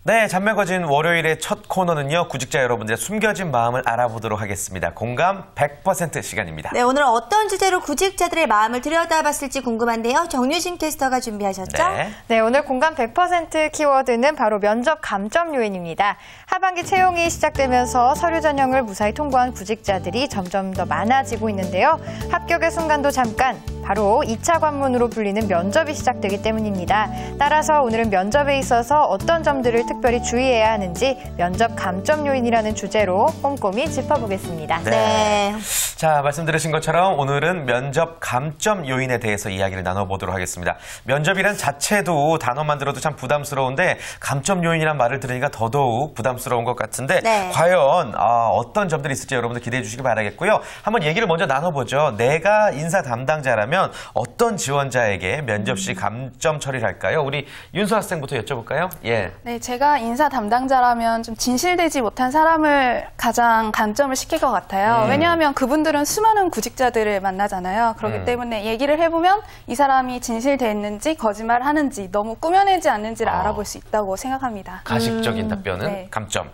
네, 잔매거진 월요일의 첫 코너는요, 구직자 여러분들의 숨겨진 마음을 알아보도록 하겠습니다. 공감 100% 시간입니다. 네, 오늘 어떤 주제로 구직자들의 마음을 들여다봤을지 궁금한데요. 정유진 캐스터가 준비하셨죠? 네, 오늘 공감 100% 키워드는 바로 면접 감점 요인입니다. 하반기 채용이 시작되면서 서류 전형을 무사히 통과한 구직자들이 점점 더 많아지고 있는데요. 합격의 순간도 잠깐, 바로 2차 관문으로 불리는 면접이 시작되기 때문입니다. 따라서 오늘은 면접에 있어서 어떤 점들을 특별히 주의해야 하는지 면접 감점 요인이라는 주제로 꼼꼼히 짚어보겠습니다. 네. 자, 말씀 들으신 것처럼 오늘은 면접 감점 요인에 대해서 이야기를 나눠보도록 하겠습니다. 면접이란 자체도 단어만 들어도 참 부담스러운데 감점 요인이란 말을 들으니까 더더욱 부담스러운 것 같은데 과연 어떤 점들이 있을지 여러분들 기대해 주시기 바라겠고요. 한번 얘기를 먼저 나눠보죠. 내가 인사 담당자라면 어떤 지원자에게 면접 시 감점 처리를 할까요? 우리 윤수 학생부터 여쭤볼까요? 예. 네, 제가 인사 담당자라면 좀 진실되지 못한 사람을 가장 감점을 시킬 것 같아요. 왜냐하면 그분들은 수많은 구직자들을 만나잖아요. 그렇기 때문에 얘기를 해보면 이 사람이 진실됐는지 거짓말하는지 너무 꾸며내지 않는지를 알아볼 수 있다고 생각합니다. 가식적인 답변은 감점.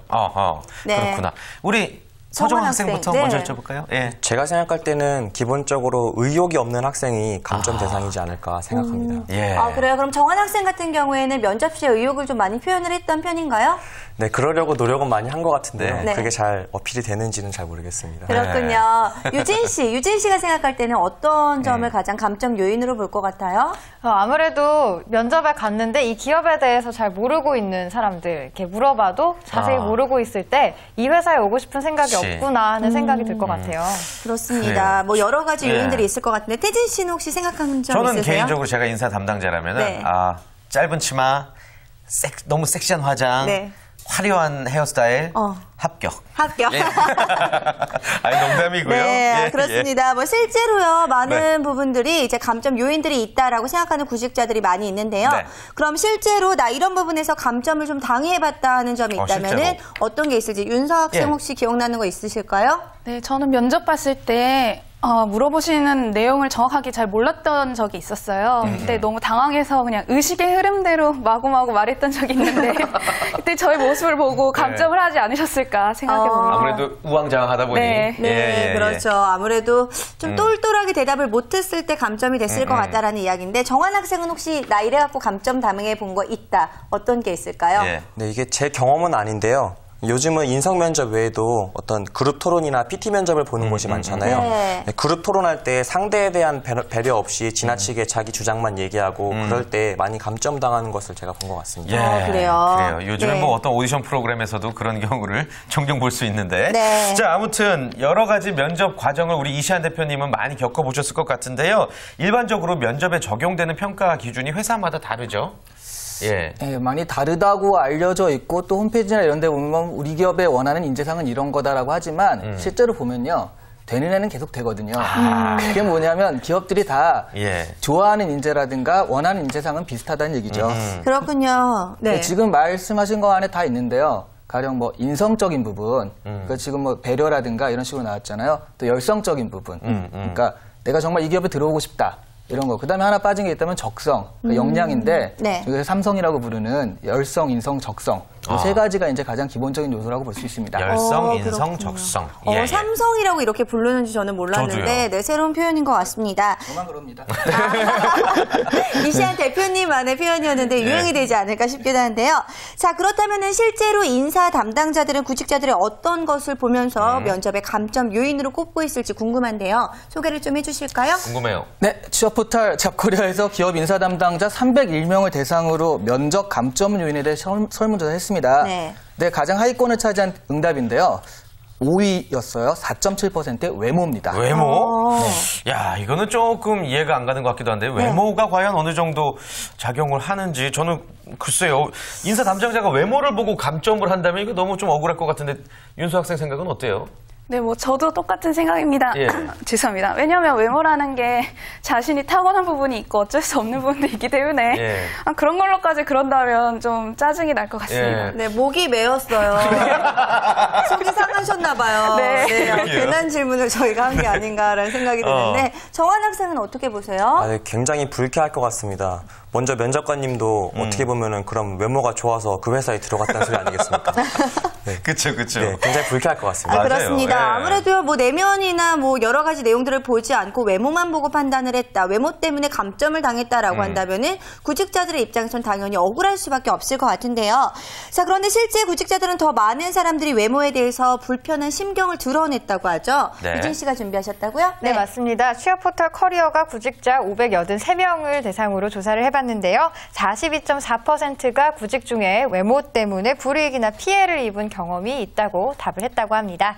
그렇구나. 우리 서정원 학생부터 먼저 여쭤볼까요? 예. 제가 생각할 때는 기본적으로 의욕이 없는 학생이 감점 대상이지 않을까 생각합니다. 예. 그래요? 그럼 정한 학생 같은 경우에는 면접 시에 의욕을 좀 많이 표현을 했던 편인가요? 네, 그러려고 노력은 많이 한 것 같은데요. 그게 잘 어필이 되는지는 잘 모르겠습니다. 그렇군요. 유진 씨가 생각할 때는 어떤 점을 가장 감점 요인으로 볼 것 같아요? 아무래도 면접에 갔는데 이 기업에 대해서 잘 모르고 있는 사람들, 이렇게 물어봐도 자세히 모르고 있을 때 이 회사에 오고 싶은 생각이 없구나 하는 생각이 들 것 같아요. 그렇습니다. 뭐 여러 가지 요인들이 있을 것 같은데 태진 씨는 혹시 생각하는 점 있으세요? 저는 개인적으로 제가 인사 담당자라면 짧은 치마, 너무 섹시한 화장, 화려한 헤어스타일, 합격. 예. 아니, 농담이고요. 네, 그렇습니다. 뭐 실제로요, 많은 부분들이 이제 감점 요인들이 있다라고 생각하는 구직자들이 많이 있는데요. 그럼 실제로 나 이런 부분에서 감점을 좀 당해봤다 하는 점이 있다면은 어떤 게 있을지 윤서 학생 혹시 기억나는 거 있으실까요? 네, 저는 면접 봤을 때 물어보시는 내용을 정확하게 잘 몰랐던 적이 있었어요. 그때 너무 당황해서 그냥 의식의 흐름대로 마구마구 말했던 적이 있는데 그때 저의 모습을 보고 감점을 하지 않으셨을까 생각해봅니다. 아무래도 우왕좌왕하다 보니. 그렇죠. 아무래도 좀 똘똘하게 대답을 못했을 때 감점이 됐을 것 같다라는 이야기인데 정한 학생은 혹시 나 이래갖고 감점 당해 본 거 있다. 어떤 게 있을까요? 네, 이게 제 경험은 아닌데요. 요즘은 인성 면접 외에도 어떤 그룹 토론이나 PT 면접을 보는 곳이 많잖아요. 그룹 토론할 때 상대에 대한 배려 없이 지나치게 자기 주장만 얘기하고 그럴 때 많이 감점당하는 것을 제가 본 것 같습니다. 그래요. 요즘에 뭐 어떤 오디션 프로그램에서도 그런 경우를 종종 볼 수 있는데. 자, 아무튼 여러 가지 면접 과정을 우리 이시안 대표님은 많이 겪어보셨을 것 같은데요. 일반적으로 면접에 적용되는 평가 기준이 회사마다 다르죠? 많이 다르다고 알려져 있고 또 홈페이지나 이런 데 보면 우리 기업에 원하는 인재상은 이런 거다라고 하지만 실제로 보면요. 되는 애는 계속 되거든요. 그게 뭐냐면 기업들이 다 좋아하는 인재라든가 원하는 인재상은 비슷하다는 얘기죠. 그렇군요. 지금 말씀하신 거 안에 다 있는데요. 가령 뭐 인성적인 부분, 그러니까 지금 뭐 배려라든가 이런 식으로 나왔잖아요. 또 열성적인 부분, 그러니까 내가 정말 이 기업에 들어오고 싶다. 이런 거. 그다음에 하나 빠진 게 있다면 적성, 그러니까 역량인데 여기서 삼성이라고 부르는 열성, 인성, 적성. 이 세 가지가 이제 가장 기본적인 요소라고 볼 수 있습니다. 열성, 인성, 적성. 삼성이라고 이렇게 부르는지 저는 몰랐는데 새로운 표현인 것 같습니다. 저만 그럽니다. 이시안 대표님만의 표현이었는데 유용이 되지 않을까 싶기도 한데요. 자, 그렇다면 실제로 인사 담당자들은 구직자들의 어떤 것을 보면서 면접의 감점 요인으로 꼽고 있을지 궁금한데요. 소개를 좀 해주실까요? 궁금해요. 네, 취업 포털 잡코리아에서 기업 인사 담당자 301명을 대상으로 면접 감점 요인에 대해 설문조사를 했습니다. 가장 하위권을 차지한 응답인데요. 5위였어요. 4.7%의 외모입니다. 외모? 야, 이거는 조금 이해가 안 가는 것 같기도 한데 외모가 과연 어느 정도 작용을 하는지 저는 글쎄요. 인사 담당자가 외모를 보고 감점을 한다면 이거 너무 좀 억울할 것 같은데 윤수 학생 생각은 어때요? 네, 뭐 저도 똑같은 생각입니다. 죄송합니다. 왜냐하면 외모라는 게 자신이 타고난 부분이 있고 어쩔 수 없는 부분도 있기 때문에 그런 걸로까지 그런다면 좀 짜증이 날 것 같습니다. 네, 목이 메었어요. 속이 상하셨나 봐요. 괜한 질문을 저희가 한 게 아닌가라는 생각이 드는데 정한 학생은 어떻게 보세요? 굉장히 불쾌할 것 같습니다. 먼저 면접관님도 어떻게 보면은 그럼 외모가 좋아서 그 회사에 들어갔다는 소리 아니겠습니까? 네. 그쵸. 네, 굉장히 불쾌할 것 같습니다. 그렇습니다. 예. 아무래도 뭐 내면이나 뭐 여러 가지 내용들을 보지 않고 외모만 보고 판단을 했다. 외모 때문에 감점을 당했다라고 한다면은 구직자들의 입장에선 당연히 억울할 수밖에 없을 것 같은데요. 자, 그런데 실제 구직자들은 더 많은 사람들이 외모에 대해서 불편한 심경을 드러냈다고 하죠. 네. 유진 씨가 준비하셨다고요? 네, 맞습니다. 취업 포털 커리어가 구직자 583명을 대상으로 조사를 해봤는데요. 42.4%가 구직 중에 외모 때문에 불이익이나 피해를 입은 경험이 있다고 답을 했다고 합니다.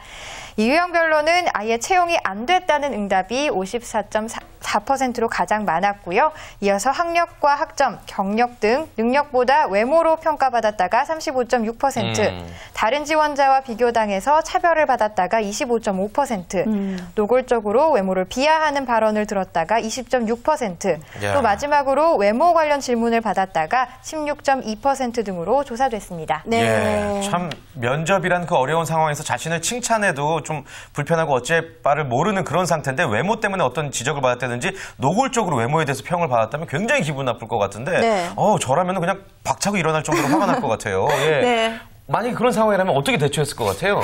이 유형별로는 아예 채용이 안 됐다는 응답이 54.4%로 가장 많았고요. 이어서 학력과 학점, 경력 등 능력보다 외모로 평가받았다가 35.6%, 다른 지원자와 비교당해서 차별을 받았다가 25.5%, 노골적으로 외모를 비하하는 발언을 들었다가 20.6%, 또 마지막으로 외모 관련 질문을 받았다가 16.2% 등으로 조사됐습니다. 네. 예, 참 면접이란 그 어려운 상황에서 자신을 칭찬해도 좀 불편하고 어쩔 바를 모르는 그런 상태인데 외모 때문에 어떤 지적을 받았다든지 노골적으로 외모에 대해서 평을 받았다면 굉장히 기분 나쁠 것 같은데 네. 저라면 그냥 박차고 일어날 정도로 화가 날 것 같아요. 예. 네. 만약에 그런 상황이라면 어떻게 대처했을 것 같아요?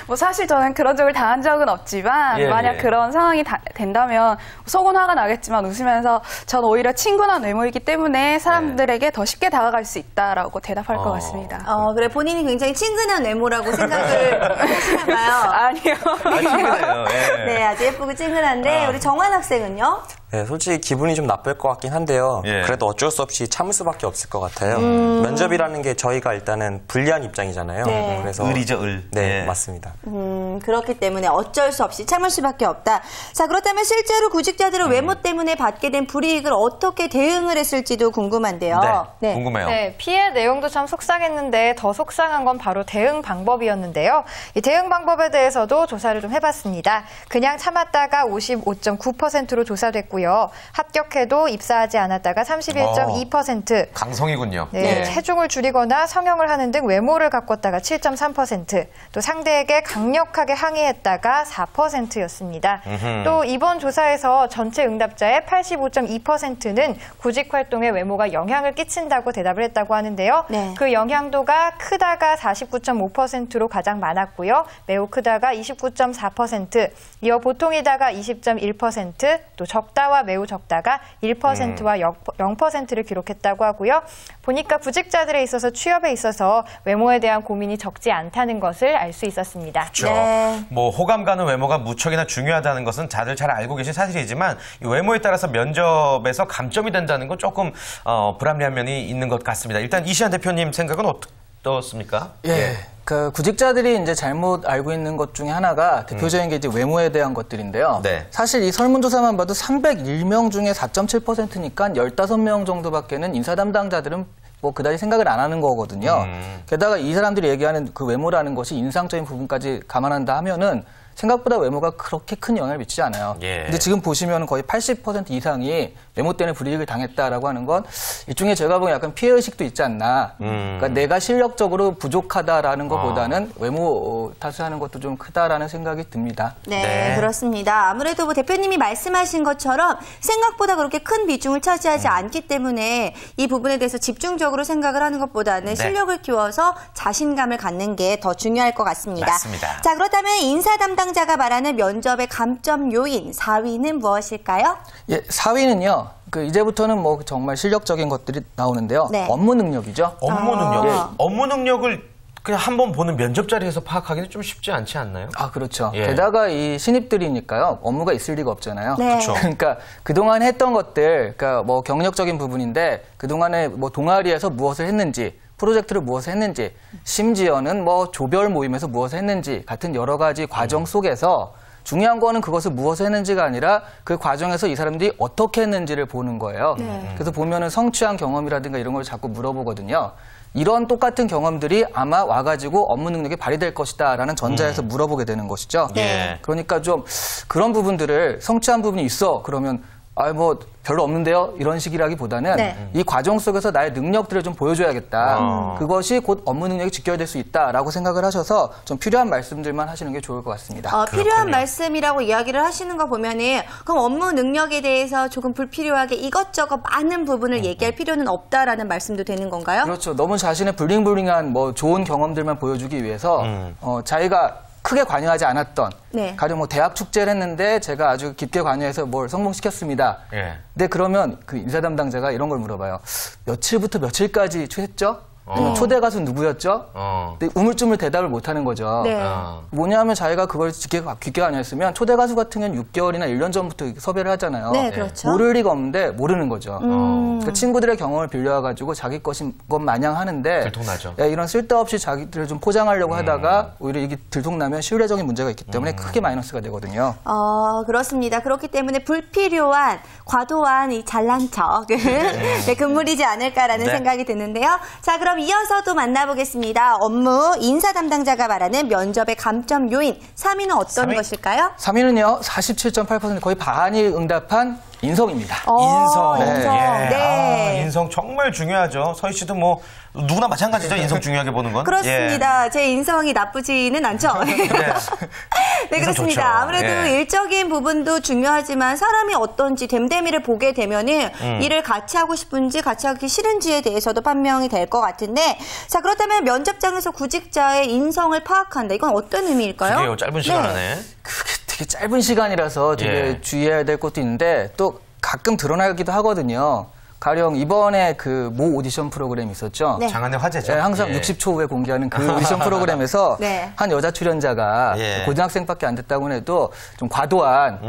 뭐 사실 저는 그런 적을 당한 적은 없지만 예, 만약 예. 그런 상황이 된다면 속은 화가 나겠지만 웃으면서 전 오히려 친근한 외모이기 때문에 사람들에게 더 쉽게 다가갈 수 있다라고 대답할 것 같습니다. 그래 본인이 굉장히 친근한 외모라고 생각을 하시나 봐요. 아니요. 친근해요. 예. 네, 아주 예쁘고 친근한데 우리 정환 학생은요? 네, 솔직히 기분이 좀 나쁠 것 같긴 한데요. 예. 그래도 어쩔 수 없이 참을 수밖에 없을 것 같아요. 면접이라는 게 저희가 일단은 불리한 입장이잖아요. 네. 그래서 을이죠, 을. 네, 예. 맞습니다. 그렇기 때문에 어쩔 수 없이 참을 수밖에 없다. 자, 그렇다면 실제로 구직자들은 외모 때문에 받게 된 불이익을 어떻게 대응을 했을지도 궁금한데요. 네, 궁금해요. 네, 피해 내용도 참 속상했는데 더 속상한 건 바로 대응 방법이었는데요. 이 대응 방법에 대해서도 조사를 좀 해봤습니다. 그냥 참았다가 55.9%로 조사됐고요. 합격해도 입사하지 않았다가 31.2%. 강성이군요. 네, 예. 체중을 줄이거나 성형을 하는 등 외모를 가꿨다가 7.3%, 또 상대에게 강력하게 항의했다가 4%였습니다. 또 이번 조사에서 전체 응답자의 85.2%는 구직 활동에 외모가 영향을 끼친다고 대답을 했다고 하는데요. 네. 그 영향도가 크다가 49.5%로 가장 많았고요. 매우 크다가 29.4%, 이어 보통이다가 20.1%, 또 적다와 매우 적다가 1%와 0%를 기록했다고 하고요. 보니까 구직자들에 있어서 취업에 있어서 외모에 대한 고민이 적지 않다는 것을 알 수 있었습니다. 그렇죠. 네. 뭐 호감 가는 외모가 무척이나 중요하다는 것은 다들 잘 알고 계신 사실이지만 이 외모에 따라서 면접에서 감점이 된다는 건 조금 불합리한 면이 있는 것 같습니다. 일단 이시안 대표님 생각은 어떻습니까? 예. 그 구직자들이 이제 잘못 알고 있는 것 중에 하나가 대표적인 게 이제 외모에 대한 것들인데요. 네. 사실 이 설문조사만 봐도 301명 중에 4.7%니까 15명 정도밖에는 인사 담당자들은 뭐 그다지 생각을 안 하는 거거든요. 게다가 이 사람들이 얘기하는 그 외모라는 것이 인상적인 부분까지 감안한다 하면은 생각보다 외모가 그렇게 큰 영향을 미치지 않아요. 예. 근데 지금 보시면 거의 80% 이상이 외모 때문에 불이익을 당했다라고 하는 건 일종의 제가 보기엔 약간 피해의식도 있지 않나. 그러니까 내가 실력적으로 부족하다라는 것보다는 외모 탓하는 것도 좀 크다라는 생각이 듭니다. 네, 네. 그렇습니다. 아무래도 뭐 대표님이 말씀하신 것처럼 생각보다 그렇게 큰 비중을 차지하지 않기 때문에 이 부분에 대해서 집중적으로 생각을 하는 것보다는 실력을 키워서 자신감을 갖는 게 더 중요할 것 같습니다. 맞습니다. 자, 그렇다면 인사 담당자가 말하는 면접의 감점 요인 4위는 무엇일까요? 예, 4위는요. 그 이제부터는 뭐 정말 실력적인 것들이 나오는데요. 네. 업무 능력이죠. 업무 능력. 예. 업무 능력을 그냥 한번 보는 면접 자리에서 파악하기는 좀 쉽지 않지 않나요? 아, 그렇죠. 예. 게다가 이 신입들이니까요. 업무가 있을 리가 없잖아요. 네. 그렇죠. 그러니까 그동안 했던 것들, 그러니까 뭐 경력적인 부분인데 그동안에 뭐 동아리에서 무엇을 했는지, 프로젝트를 무엇을 했는지, 심지어는 뭐 조별 모임에서 무엇을 했는지 같은 여러 가지 과정 속에서 중요한 거는 그것을 무엇을 했는지가 아니라 그 과정에서 이 사람들이 어떻게 했는지를 보는 거예요. 그래서 보면은 성취한 경험이라든가 이런 걸 자꾸 물어보거든요. 이런 똑같은 경험들이 아마 와가지고 업무 능력이 발휘될 것이다라는 전자에서 물어보게 되는 것이죠. 네. 그러니까 좀 그런 부분들을 성취한 부분이 있어 그러면 뭐 별로 없는데요 이런 식이라기보다는 네. 이 과정 속에서 나의 능력들을 좀 보여줘야겠다. 그것이 곧 업무 능력이 직결될 수 있다라고 생각을 하셔서 좀 필요한 말씀들만 하시는 게 좋을 것 같습니다. 필요한 말씀이라고 이야기를 하시는 거 보면은 그럼 업무 능력에 대해서 조금 불필요하게 이것저것 많은 부분을 얘기할 필요는 없다라는 말씀도 되는 건가요? 그렇죠. 너무 자신의 블링블링한 뭐 좋은 경험들만 보여주기 위해서 자기가 크게 관여하지 않았던 네. 가령 뭐 대학 축제를 했는데 제가 아주 깊게 관여해서 뭘 성공시켰습니다. 예. 근데 그러면 그 인사 담당자가 이런 걸 물어봐요. 며칠부터 며칠까지 했죠? 초대 가수 누구였죠? 근데 우물쭈물 대답을 못하는 거죠. 네. 뭐냐면 자기가 그걸 깊게 관여했으면 초대 가수 같은 경우는 6개월이나 1년 전부터 섭외를 하잖아요. 네, 그렇죠. 모를 리가 없는데 모르는 거죠. 그 친구들의 경험을 빌려와가지고 자기 것인 것 마냥 하는데 들통나죠. 이런 쓸데없이 자기들을 좀 포장하려고 하다가 오히려 이게 들통나면 신뢰적인 문제가 있기 때문에 크게 마이너스가 되거든요. 그렇습니다. 그렇기 때문에 불필요한 과도한 이 잘난 척을 네, 금물이지 않을까라는 네. 생각이 드는데요. 자, 그럼 이어서 또 만나보겠습니다. 업무 인사 담당자가 말하는 면접의 감점 요인 3위는 어떤 3위? 것일까요? 3위는요. 47.8% 거의 반이 응답한 인성입니다. 인성. 인성. 예. 네. 인성 정말 중요하죠. 서희 씨도 뭐 누구나 마찬가지죠. 인성 중요하게 보는 건. 그렇습니다. 제 인성이 나쁘지는 않죠. 네, 인성 그렇습니다. 좋죠. 아무래도 예. 일적인 부분도 중요하지만 사람이 어떤지 됨됨이를 보게 되면은 일을 같이 하고 싶은지 같이 하기 싫은지에 대해서도 판명이 될 것 같은데 자 그렇다면 면접장에서 구직자의 인성을 파악한다. 이건 어떤 의미일까요? 그게요. 짧은 시간 안에. 그게 되게 짧은 시간이라서 되게 예. 주의해야 될 것도 있는데 또 가끔 드러나기도 하거든요. 가령 이번에 그 모 오디션 프로그램 있었죠. 네. 장안의 화제죠. 네, 항상 예. 60초 후에 공개하는 그 오디션 프로그램에서 네. 한 여자 출연자가 예. 고등학생밖에 안 됐다고 해도 좀 과도한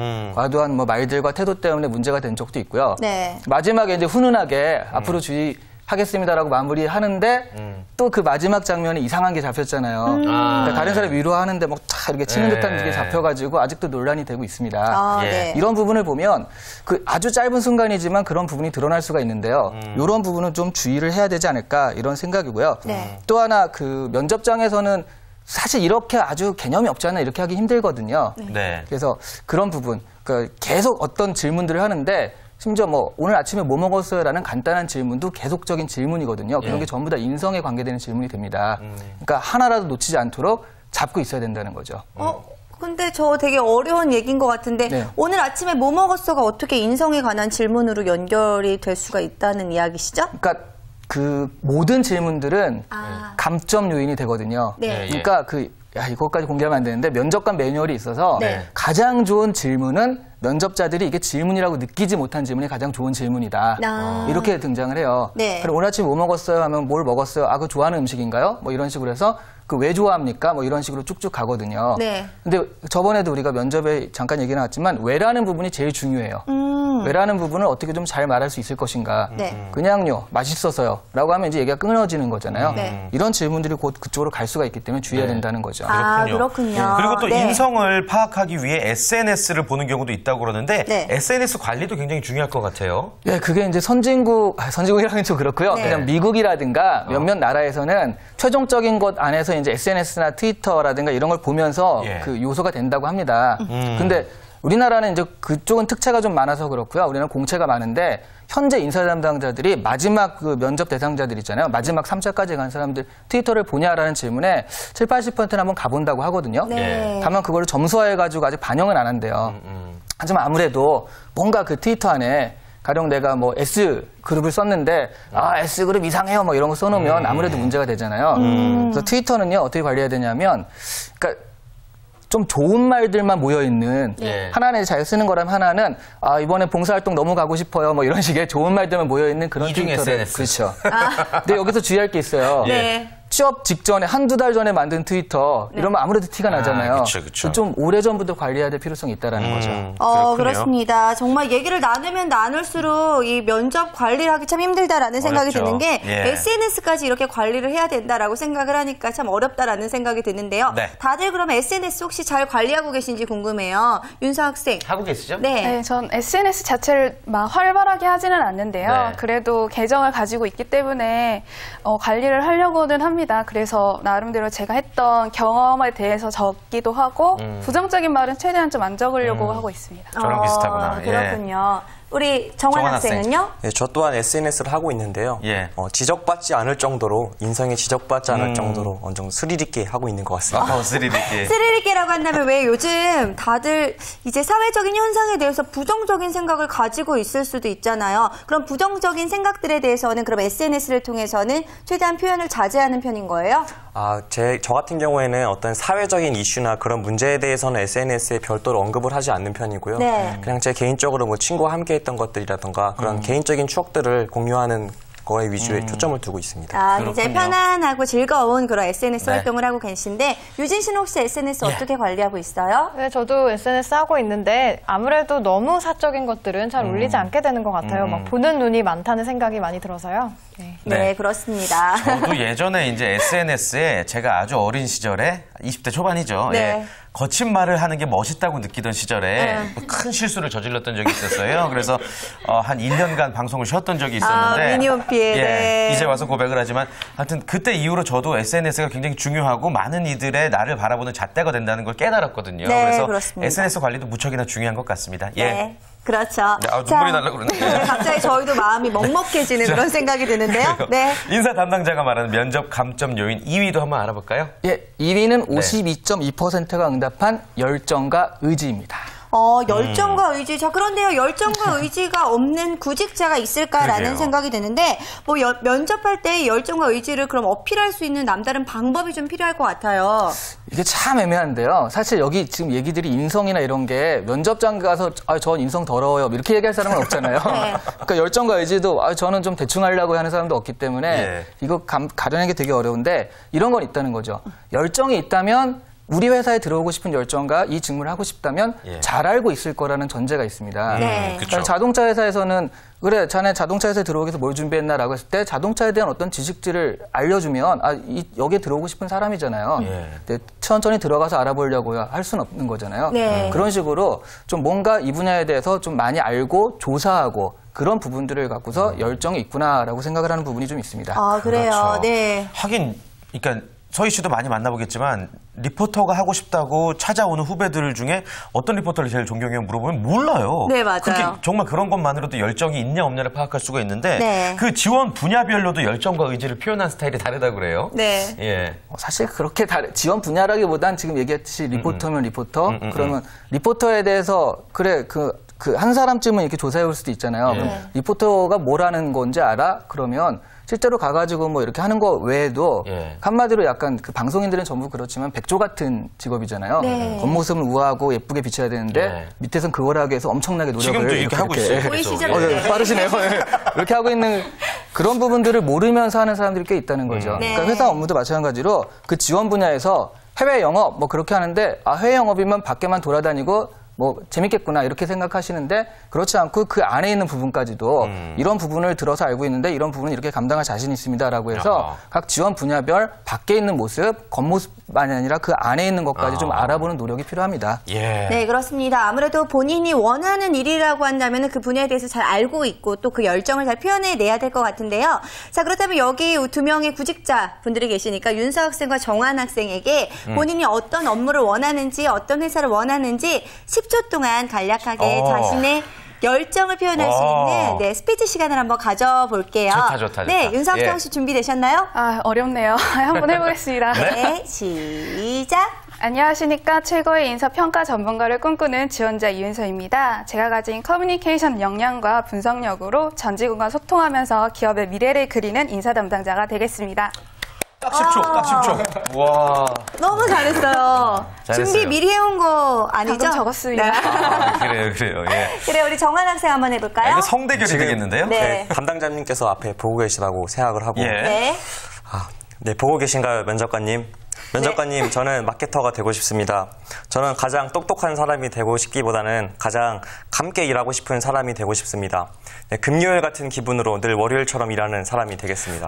뭐 말들과 태도 때문에 문제가 된 적도 있고요. 네. 마지막에 이제 훈훈하게 앞으로 주의하겠습니다라고 마무리하는데 또 그 마지막 장면에 이상한 게 잡혔잖아요. 그러니까 다른 사람 위로하는데 막 다 이렇게 치는 듯한 게 잡혀가지고 아직도 논란이 되고 있습니다. 예. 네. 이런 부분을 보면 그 아주 짧은 순간이지만 그런 부분이 드러날 수가 있는데요. 이런 부분은 좀 주의를 해야 되지 않을까 이런 생각이고요. 네. 또 하나 그 면접장에서는 사실 이렇게 아주 개념이 없잖아요. 이렇게 하기 힘들거든요. 네. 그래서 그런 부분, 그 계속 어떤 질문들을 하는데 심지어 뭐 오늘 아침에 뭐 먹었어요라는 간단한 질문도 계속적인 질문이거든요. 그런 게 전부 다 인성에 관계되는 질문이 됩니다. 그러니까 하나라도 놓치지 않도록 잡고 있어야 된다는 거죠. 근데 저 되게 어려운 얘기인 것 같은데 네. 오늘 아침에 뭐 먹었어가 어떻게 인성에 관한 질문으로 연결이 될 수가 있다는 이야기시죠? 그러니까 그 모든 질문들은 감점 요인이 되거든요. 네. 그러니까 이것까지 공개하면 안 되는데 면접관 매뉴얼이 있어서 네. 가장 좋은 질문은 면접자들이 이게 질문이라고 느끼지 못한 질문이 가장 좋은 질문이다. 이렇게 등장을 해요. 네. 그럼 오늘 아침 뭐 먹었어요? 하면 뭘 먹었어요? 그거 좋아하는 음식인가요? 뭐 이런 식으로 해서 그 왜 좋아합니까? 뭐 이런 식으로 쭉쭉 가거든요. 네. 근데 저번에도 우리가 면접에 잠깐 얘기 나왔지만 왜라는 부분이 제일 중요해요. 왜라는 부분을 어떻게 좀 잘 말할 수 있을 것인가. 네. 그냥요, 맛있어서요. 라고 하면 이제 얘기가 끊어지는 거잖아요. 네. 이런 질문들이 곧 그쪽으로 갈 수가 있기 때문에 주의해야 된다는 거죠. 그렇군요. 그리고 또 네. 인성을 파악하기 위해 SNS를 보는 경우도 있다고 그러는데 네. SNS 관리도 굉장히 중요할 것 같아요. 예, 그게 이제 선진국이라는 좀 그렇고요. 네. 그냥 미국이라든가 몇몇 나라에서는 최종적인 것 안에서 이제 SNS나 트위터라든가 이런 걸 보면서 예. 그 요소가 된다고 합니다. 근데 우리나라는 이제 그쪽은 특채가 좀 많아서 그렇고요. 우리는 공채가 많은데 현재 인사 담당자들이 마지막 그 면접 대상자들 있잖아요. 마지막 3차까지 간 사람들 트위터를 보냐라는 질문에 70~80%는 한번 가본다고 하거든요. 네. 다만 그거를 점수화해가지고 아직 반영은 안 한대요. 하지만 아무래도 뭔가 그 트위터 안에 가령 내가 뭐 S그룹을 썼는데 S그룹 이상해요 뭐 이런 거 써놓으면 아무래도 문제가 되잖아요. 그래서 트위터는요 어떻게 관리해야 되냐면 그러니까 좀 좋은 말들만 모여있는 예. 하나는 잘 쓰는 거라면 하나는 이번에 봉사활동 너무 가고 싶어요 뭐 이런 식의 좋은 말들만 모여있는 그런 이중 트위터를 SNS. 그렇죠. 근데 여기서 주의할 게 있어요. 네. 취업 직전에 한두 달 전에 만든 트위터 이러면 아무래도 티가 나잖아요. 그쵸. 좀 오래전부터 관리해야 될 필요성이 있다는 거죠. 그렇군요. 그렇습니다. 정말 얘기를 나누면 나눌수록 이 면접 관리를 하기 참 힘들다라는 생각이 어렵죠. 드는 게 예. SNS까지 이렇게 관리를 해야 된다라고 생각을 하니까 참 어렵다라는 생각이 드는데요. 네. 다들 그러면 SNS 혹시 잘 관리하고 계신지 궁금해요. 윤서 학생. 하고 계시죠? 네. 네, 전 SNS 자체를 막 활발하게 하지는 않는데요. 네. 그래도 계정을 가지고 있기 때문에 관리를 하려고는 합니다. 그래서 나름대로 제가 했던 경험에 대해서 적기도 하고 부정적인 말은 최대한 좀 안 적으려고 하고 있습니다. 저랑 비슷하구나. 예. 그렇군요. 우리 정환 학생은요? 네, 저 또한 SNS를 하고 있는데요. 예. 지적받지 않을 정도로, 인성이 지적받지 않을 정도로 어느 정도 스릴 있게 하고 있는 것 같습니다. 스릴 있게. 스릴 있게라고 한다면 왜 요즘 다들 이제 사회적인 현상에 대해서 부정적인 생각을 가지고 있을 수도 있잖아요. 그럼 부정적인 생각들에 대해서는 그럼 SNS를 통해서는 최대한 표현을 자제하는 편인 거예요? 저 같은 경우에는 어떤 사회적인 이슈나 그런 문제에 대해서는 SNS에 별도로 언급을 하지 않는 편이고요. 네. 그냥 제 개인적으로 뭐 친구와 함께 했던 것들이라던가 그런 개인적인 추억들을 공유하는 거에 위주에 초점을 두고 있습니다. 굉장히 편안하고 즐거운 그런 SNS 네. 활동을 하고 계신데 유진 씨는 혹시 SNS 어떻게 관리하고 있어요? 네, 저도 SNS 하고 있는데 아무래도 너무 사적인 것들은 잘 올리지 않게 되는 것 같아요. 막 보는 눈이 많다는 생각이 많이 들어서요. 네. 네, 그렇습니다. 저도 예전에 이제 SNS에 제가 아주 어린 시절에 20대 초반이죠. 네. 예. 거친 말을 하는 게 멋있다고 느끼던 시절에 큰 실수를 저질렀던 적이 있었어요. 그래서 한 1년간 방송을 쉬었던 적이 있었는데 미니홈피에 네. 이제 와서 고백을 하지만 하여튼 그때 이후로 저도 SNS가 굉장히 중요하고 많은 이들의 나를 바라보는 잣대가 된다는 걸 깨달았거든요. 네, 그래서 그렇습니다. SNS 관리도 무척이나 중요한 것 같습니다. 예. 네. 그렇죠. 네, 눈물이 날라 그러네. 갑자기 저희도 마음이 먹먹해지는 그런 생각이 드는데요. 네. 인사 담당자가 말하는 면접 감점 요인 2위도 한번 알아볼까요? 예, 2위는 52.2%가 응답한 열정과 의지입니다. 열정과 의지. 자, 그런데요, 열정과 의지가 없는 구직자가 있을까라는 그러게요. 생각이 드는데, 면접할 때 열정과 의지를 그럼 어필할 수 있는 남다른 방법이 좀 필요할 것 같아요. 이게 참 애매한데요. 사실 여기 지금 얘기들이 인성이나 이런 게 면접장 가서 전 인성 더러워요 이렇게 얘기할 사람은 없잖아요. 네. 그러니까 열정과 의지도 저는 좀 대충 하려고 하는 사람도 없기 때문에 예. 이거 가려내기 되게 어려운데 이런 건 있다는 거죠. 열정이 있다면 우리 회사에 들어오고 싶은 열정과 이 직무를 하고 싶다면 예. 잘 알고 있을 거라는 전제가 있습니다. 네. 그쵸. 자동차 회사에서는 그래 자네 자동차 회사에 들어오기 위해서 뭘 준비했나라고 했을 때 자동차에 대한 어떤 지식들을 알려주면 여기에 들어오고 싶은 사람이잖아요. 예. 근데 천천히 들어가서 알아보려고요 할 수는 없는 거잖아요. 네. 그런 식으로 좀 뭔가 이 분야에 대해서 좀 많이 알고 조사하고 그런 부분들을 갖고서 열정이 있구나라고 생각을 하는 부분이 좀 있습니다. 그래요. 그렇죠. 네. 하긴, 그러니까 서희 씨도 많이 만나보겠지만 리포터가 하고 싶다고 찾아오는 후배들 중에 어떤 리포터를 제일 존경해요 물어보면 몰라요. 네, 맞아요. 그게 정말 그런 것만으로도 열정이 있냐 없냐를 파악할 수가 있는데 네. 그 지원 분야별로도 열정과 의지를 표현한 스타일이 다르다고 그래요. 네. 예. 사실 그렇게 지원 분야라기보단 지금 얘기했듯이 리포터면 리포터 그러면 리포터에 대해서 그래 그 한 사람쯤은 이렇게 조사해 올 수도 있잖아요. 그럼 리포터가 뭘 하는 건지 알아? 그러면 실제로 가가지고 뭐 이렇게 하는 거 외에도 예. 한마디로 약간 그 방송인들은 전부 그렇지만 백조 같은 직업이잖아요. 네. 겉모습은 우아하고 예쁘게 비춰야 되는데 네. 밑에선 그걸 하기 위해서 엄청나게 노력을 지금도 이렇게 하고 있어요. 보이시죠? 네, 빠르시네요. 이렇게 하고 있는 그런 부분들을 모르면서 하는 사람들이 꽤 있다는 거죠. 네. 그러니까 회사 업무도 마찬가지로 그 지원 분야에서 해외 영업 뭐 그렇게 하는데 해외 영업이면 밖에만 돌아다니고 뭐 재밌겠구나 이렇게 생각하시는데 그렇지 않고 그 안에 있는 부분까지도 이런 부분을 들어서 알고 있는데 이런 부분은 이렇게 감당할 자신 있습니다라고 해서 각 지원 분야별 밖에 있는 모습, 겉모습만이 아니라 그 안에 있는 것까지 좀 알아보는 노력이 필요합니다. 예. 네, 그렇습니다. 아무래도 본인이 원하는 일이라고 한다면 그 분야에 대해서 잘 알고 있고 또 그 열정을 잘 표현해내야 될 것 같은데요. 자, 그렇다면 여기 두 명의 구직자 분들이 계시니까 윤서 학생과 정환 학생에게 본인이 어떤 업무를 원하는지 어떤 회사를 원하는지 10초 동안 간략하게 자신의 열정을 표현할 수 있는 스피치 시간을 한번 가져볼게요. 좋다. 네, 윤서 학생 혹시 준비되셨나요? 어렵네요. 한번 해보겠습니다. 네, 시작. 안녕하십니까. 최고의 인사평가 전문가를 꿈꾸는 지원자 이윤서입니다. 제가 가진 커뮤니케이션 역량과 분석력으로 전 직원과 소통하면서 기업의 미래를 그리는 인사 담당자가 되겠습니다. 딱 10초. 와. 너무 잘했어요. 잘했어요. 준비 미리 해온 거 아니죠? 방금 적었습니다. 네. 그래요. 예. 그래, 우리 정환 학생 한번 해볼까요? 이거 성대결이 되겠는데요? 네. 담당자님께서 앞에 보고 계시다고 생각을 하고 예. 네. 네, 보고 계신가요, 면접관님? 면접관님, 저는 마케터가 되고 싶습니다. 저는 가장 똑똑한 사람이 되고 싶기보다는 가장 함께 일하고 싶은 사람이 되고 싶습니다. 네, 금요일 같은 기분으로 늘 월요일처럼 일하는 사람이 되겠습니다.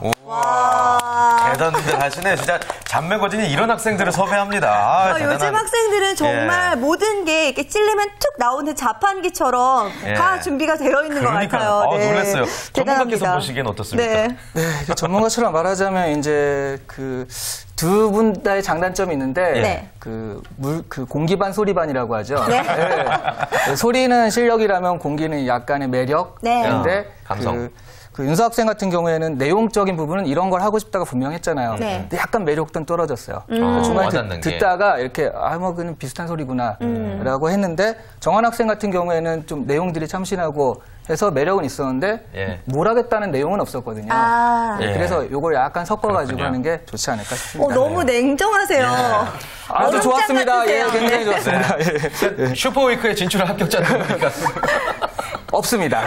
대단들 하시네. 진짜 잔매거진이 이런 학생들을 섭외합니다. 요즘 학생들은 정말 모든 게 이렇게 찔리면 툭 나오는 자판기처럼 다 준비가 되어 있는 것 같아요. 네. 놀랐어요. 전문가께서 대단합니다. 보시기엔 어떻습니까? 네. 네, 전문가처럼 말하자면 이제 그 두 분 다의 장단점이 있는데 네. 그 공기반 소리반이라고 하죠. 네. 네. 소리는 실력이라면 공기는 약간의 매력인데 네. 감성. 그 윤서 학생 같은 경우에는 내용적인 부분은 이런 걸 하고 싶다가 분명 했잖아요. 네. 근데 약간 매력도는 떨어졌어요. 중간에 와닿는 게. 듣다가 이렇게 뭐 그냥 비슷한 소리구나 라고 했는데 정한 학생 같은 경우에는 좀 내용들이 참신하고 해서 매력은 있었는데 예. 뭘 하겠다는 내용은 없었거든요. 아. 네, 예. 그래서 이걸 약간 섞어가지고 그렇군요. 하는 게 좋지 않을까 싶습니다. 너무 냉정하세요. 아주 얼음장 좋았습니다. 예, 같으세요. 굉장히 네. 좋았습니다. 예. 슈퍼위크에 진출한 합격자들입니까? 없습니다.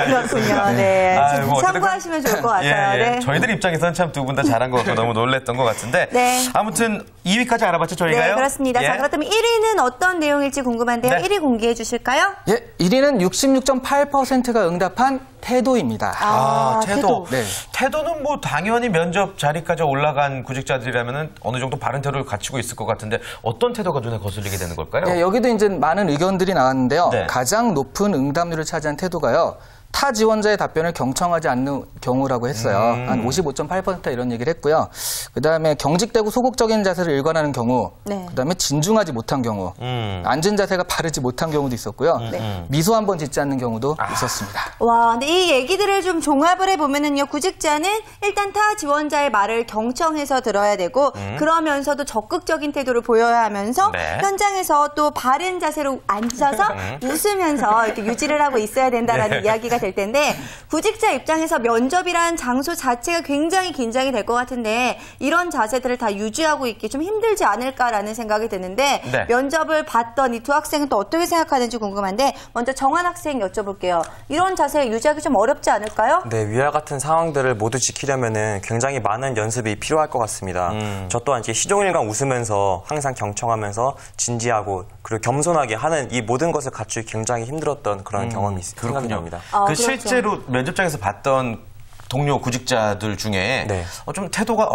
그렇군요. 네. 아유, 뭐 어쨌든 참고하시면 좋을 것 같아요. 예, 예. 네. 저희들 입장에서는 참 두 분 다 잘한 것 같고 너무 놀랬던 것 같은데. 네. 아무튼 2위까지 알아봤죠, 저희가요? 네, 그렇습니다. 예. 자, 그렇다면 1위는 어떤 내용일지 궁금한데요. 네. 1위 공개해 주실까요? 예, 1위는 66.8%가 응답한 태도입니다. 태도. 네. 태도는 뭐 당연히 면접 자리까지 올라간 구직자들이라면 어느 정도 바른 태도를 갖추고 있을 것 같은데 어떤 태도가 눈에 거슬리게 되는 걸까요? 예, 여기도 이제 많은 의견들이 나왔는데요. 네. 가장 높은 응답률을 차지한 태도가요. 타 지원자의 답변을 경청하지 않는 경우라고 했어요. 한 55.8% 이런 얘기를 했고요. 그다음에 경직되고 소극적인 자세를 일관하는 경우, 네. 그다음에 진중하지 못한 경우, 앉은 자세가 바르지 못한 경우도 있었고요. 미소 한 번 짓지 않는 경우도 있었습니다. 와, 근데 이 얘기들을 좀 종합을 해보면은요, 구직자는 일단 타 지원자의 말을 경청해서 들어야 되고, 그러면서도 적극적인 태도를 보여야 하면서, 네. 현장에서 또 바른 자세로 앉아서 웃으면서 이렇게 유지를 하고 있어야 된다라는 이야기가 될 텐데, 구직자 입장에서 면접이란 장소 자체가 굉장히 긴장이 될 것 같은데, 이런 자세들을 다 유지하고 있기 좀 힘들지 않을까라는 생각이 드는데, 네. 면접을 봤던 이 두 학생은 또 어떻게 생각하는지 궁금한데, 먼저 정한 학생 여쭤볼게요. 이런 자세 유지하기 좀 어렵지 않을까요? 네, 위와 같은 상황들을 모두 지키려면은 굉장히 많은 연습이 필요할 것 같습니다. 저 또한 이제 시종일관 웃으면서 항상 경청하면서 진지하고 그리고 겸손하게 하는 이 모든 것을 갖추기 굉장히 힘들었던 그런 경험이 생각이 납니다. 그 그렇죠. 실제로 면접장에서 봤던 동료 구직자들 중에 네. 좀 태도가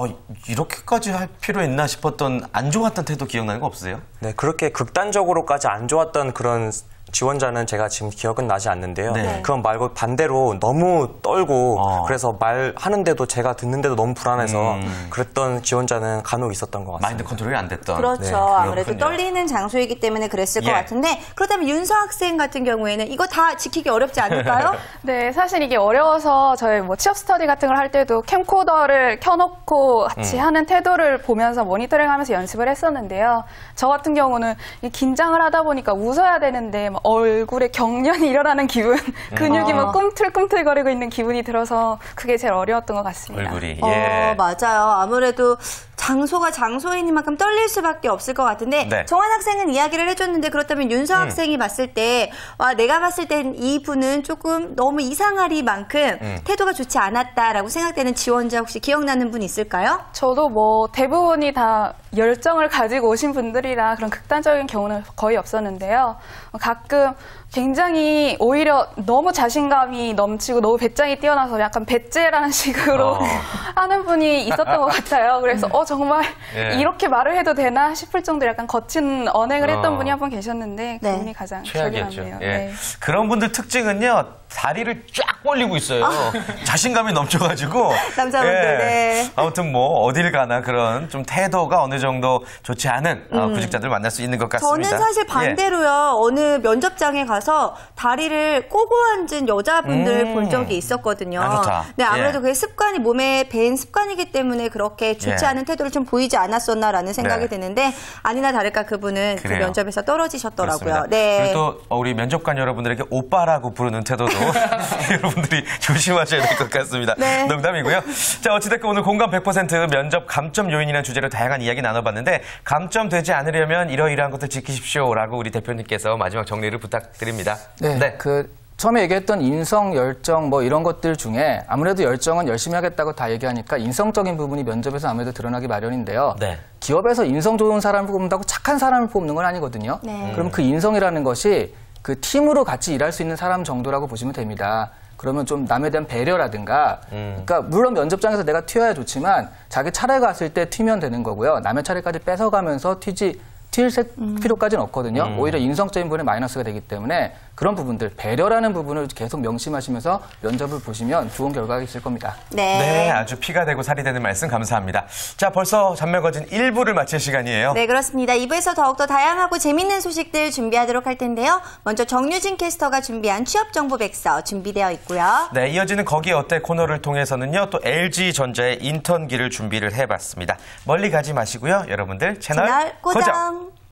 이렇게까지 할 필요 있나 싶었던 안 좋았던 태도 기억나는 거 없으세요? 네, 그렇게 극단적으로까지 안 좋았던 그런 지원자는 제가 지금 기억은 나지 않는데요. 네. 그건 말고 반대로 너무 떨고 그래서 말하는데도 제가 듣는데도 너무 불안해서 그랬던 지원자는 간혹 있었던 것 같습니다. 마인드 컨트롤이 안 됐던. 그렇죠. 네, 아무래도 그렇군요. 떨리는 장소이기 때문에 그랬을 예. 것 같은데, 그렇다면 윤서 학생 같은 경우에는 이거 다 지키기 어렵지 않을까요? 네, 사실 이게 어려워서 저희 뭐 취업 스터디 같은 걸 할 때도 캠코더를 켜놓고 같이 하는 태도를 보면서 모니터링하면서 연습을 했었는데요. 저 같은 경우는 이 긴장을 하다 보니까 웃어야 되는데 막 얼굴에 경련이 일어나는 기분, 근육이 막 꿈틀꿈틀거리고 있는 기분이 들어서 그게 제일 어려웠던 것 같습니다. 얼굴이. 예. 맞아요. 아무래도 장소가 장소이니만큼 떨릴 수밖에 없을 것 같은데, 네. 정한 학생은 이야기를 해줬는데, 그렇다면 윤서 학생이 봤을 때, 내가 봤을 땐 이분은 조금 너무 이상하리만큼 태도가 좋지 않았다라고 생각되는 지원자 혹시 기억나는 분 있을까요? 저도 뭐 대부분이 다 열정을 가지고 오신 분들이라 그런 극단적인 경우는 거의 없었는데요. 가끔 굉장히 오히려 너무 자신감이 넘치고 너무 배짱이 뛰어나서 약간 배째라는 식으로 하는 분이 있었던 것 같아요. 그래서 정말 예. 이렇게 말을 해도 되나 싶을 정도로 약간 거친 언행을 했던 분이 한 분 계셨는데 네. 그분이 가장 기억에 최악이었죠. 남네요. 예. 네. 그런 분들 특징은요. 다리를 쫙 벌리고 있어요. 자신감이 넘쳐가지고. 남자분들, 네. 아무튼 뭐 어딜 가나 그런 좀 태도가 어느 정도 좋지 않은 구직자들 만날 수 있는 것 같습니다. 저는 사실 예. 반대로요. 어느 면접장에 가서 다리를 꼬고 앉은 여자분들 본 적이 있었거든요. 아, 좋다. 네, 아무래도 예. 그게 습관이 몸에 밴 습관이기 때문에 그렇게 좋지 예. 않은 태도를 좀 보이지 않았었나라는 생각이 네. 드는데, 아니나 다를까 그분은 그 그래요. 면접에서 떨어지셨더라고요. 그렇습니다. 네. 그리고 또 우리 면접관 여러분들에게 오빠라고 부르는 태도도 여러분들이 조심하셔야 될 것 같습니다. 네. 농담이고요. 자, 어찌됐건 오늘 공감 100% 면접 감점 요인이라는 주제로 다양한 이야기 나눠봤는데, 감점되지 않으려면 이러이러한 것들 지키십시오라고 우리 대표님께서 마지막 정리를 부탁드립니다. 네. 처음에 얘기했던 인성, 열정 뭐 이런 것들 중에 아무래도 열정은 열심히 하겠다고 다 얘기하니까 인성적인 부분이 면접에서 아무래도 드러나기 마련인데요. 네. 기업에서 인성 좋은 사람을 뽑는다고 착한 사람을 뽑는 건 아니거든요. 네. 그럼 그 인성이라는 것이 그 팀으로 같이 일할 수 있는 사람 정도라고 보시면 됩니다. 그러면 좀 남에 대한 배려라든가, 그러니까 물론 면접장에서 내가 튀어야 좋지만 자기 차례가 왔을 때 튀면 되는 거고요. 남의 차례까지 뺏어가면서 튈 필요까지는 없거든요. 오히려 인성적인 부분에 마이너스가 되기 때문에 그런 부분들, 배려라는 부분을 계속 명심하시면서 면접을 보시면 좋은 결과가 있을 겁니다. 네, 아주 피가 되고 살이 되는 말씀 감사합니다. 자, 벌써 잔매거진 1부를 마칠 시간이에요. 네, 그렇습니다. 2부에서 더욱더 다양하고 재밌는 소식들 준비하도록 할 텐데요. 먼저 정유진 캐스터가 준비한 취업정보 백서 준비되어 있고요. 네, 이어지는 거기 어때 코너를 통해서는요, 또 LG전자의 인턴기를 준비를 해봤습니다. 멀리 가지 마시고요. 여러분들 채널 고정!